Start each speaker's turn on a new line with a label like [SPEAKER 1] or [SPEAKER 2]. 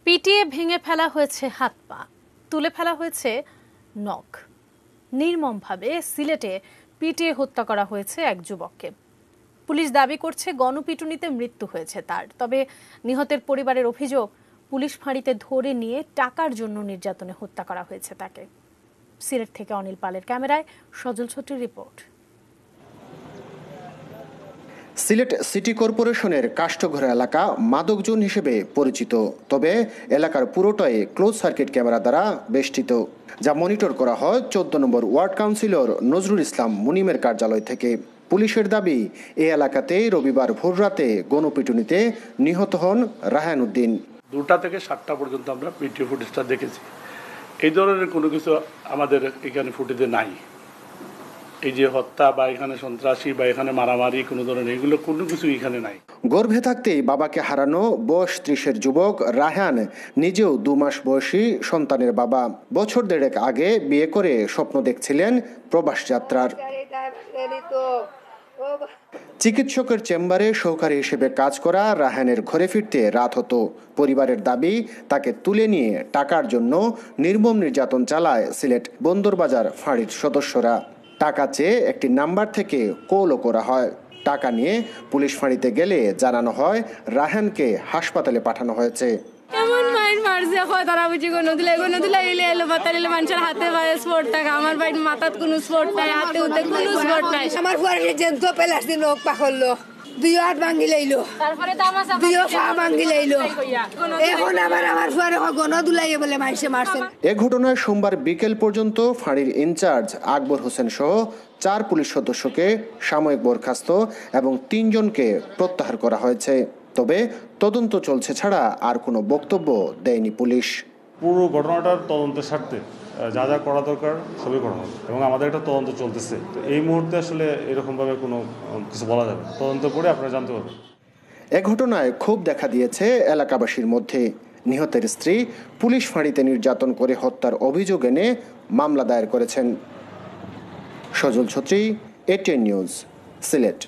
[SPEAKER 1] পিটিয়ে ভেঙে ফেলা হয়েছে হাত পা, তুলে ফেলা হয়েছে নখ। নির্মমভাবে সিলেটে পিটিয়ে হত্যা করা হয়েছে এক যুবককে। পুলিশ দাবি করছে গণপিটুনিতে মৃত্যু হয়েছে তার। তবে নিহতের পরিবারের অভিযোগ, পুলিশ ফাঁড়িতে ধরে নিয়ে টাকার জন্য নির্যাতনে হত্যা করা হয়েছে তাকে। সিলেট থেকে অনিল পালের ক্যামেরায় সজল ছত্রীর রিপোর্ট।
[SPEAKER 2] সিলেট সিটি কর্পোরেশনের কাষ্ঠঘর এলাকা মাদক জোন হিসেবে পরিচিত, তবে এলাকার পুরোটাই ক্লোজ সার্কিট ক্যামেরা দ্বারা বেষ্টিত, যা মনিটর করা হয় 14 নম্বর ওয়ার্ড কাউন্সিলর নজরুল ইসলাম মুনিমের কার্যালয় থেকে। পুলিশের দাবি, এই এলাকাতেই রবিবার ভোররাতে গণপিটুনিতে নিহত হন রায়হান উদ্দিন।
[SPEAKER 3] 2টা থেকে 7টা পর্যন্ত আমরা ভিডিও ফুটেজটা দেখেছি। এই ধরনের কোনো কিছু আমাদের এখানে ফুটেজে নাই। এই যে হত্যা বা এখানে সন্ত্রাসী বা এখানে মারামারি কোনো ধরনের এগুলো কোনো কিছু এখানে নাই।
[SPEAKER 2] গর্ভে থাকতেই বাবাকে হারানো বয়স 30-এর যুবক রায়হান নিজেও 2 মাস বয়সী সন্তানের বাবা। বছর দেড়েক আগে বিয়ে করে স্বপ্ন দেখছিলেন প্রবাস যাত্রার। চিকিৎসকের চেম্বারে সহকারী হিসেবে কাজ করা রায়হানের ঘরে ফিরতে রাত হতো। পরিবারের দাবি, তাকে তুলে নিয়ে টাকার জন্য নির্মম নির্যাতন চালায় সিলেট বন্দরবাজার ফাঁড়ির সদস্যরা। টাকা চেয়ে একটি নাম্বার থেকে কলও করা হয়। টাকা নিয়ে পুলিশ ফাঁড়িতে গেলে জানানো হয় রায়হানকে হাসপাতালে পাঠানো হয়েছে।
[SPEAKER 4] এমন মাইন মারছে হয় তারা বুঝি কোনো দিলে এলো বাতারিলে মানুষের হাতে পায়ে স্পোর্ট টাকা, আমার ভাই মাথাত কোনো স্পোর্ট নাই, হাতে উঠে কোনো স্পোর্ট নাই।
[SPEAKER 5] আমার ফুয়ারে জেন্ত পেলাস দিন লোক পাখললো, 2 হাত ভাঙি লাইলো, তারপরে দামাসা 2 পা ভাঙি লাইলো। এখন আমার ফুয়ারে গণ দুলাইয়ে বলে মাইসে মারছেন।
[SPEAKER 2] এ ঘটনায় সোমবার বিকেল পর্যন্ত ফাঁড়ির ইনচার্জ আকবর হোসেন সহ 4 পুলিশ সদস্যকে সাময়িক বরখাস্ত এবং 3 জনকে প্রত্যাহার করা হয়েছে। তবে তদন্ত চলছে ছাড়া আর কোনো বক্তব্য দেয়নি পুলিশ।
[SPEAKER 6] পুরো ঘটনাটার তদন্তের স্বার্থে যা যা করা দরকার সবই করা হবে এবং আমাদের একটা তদন্ত চলতেছে। তো এই মুহূর্তে আসলে এরকমভাবে কোনো কিছু বলা যাবে, তদন্ত করে আপনারা জানতে পারবেন।
[SPEAKER 2] এ ঘটনায় ক্ষোভ দেখা দিয়েছে এলাকাবাসীর মধ্যে। নিহতের স্ত্রী পুলিশ ফাঁড়িতে নির্যাতন করে হত্যার অভিযোগ এনে মামলা দায়ের করেছেন। সজল ছত্রী, ATN নিউজ, সিলেট।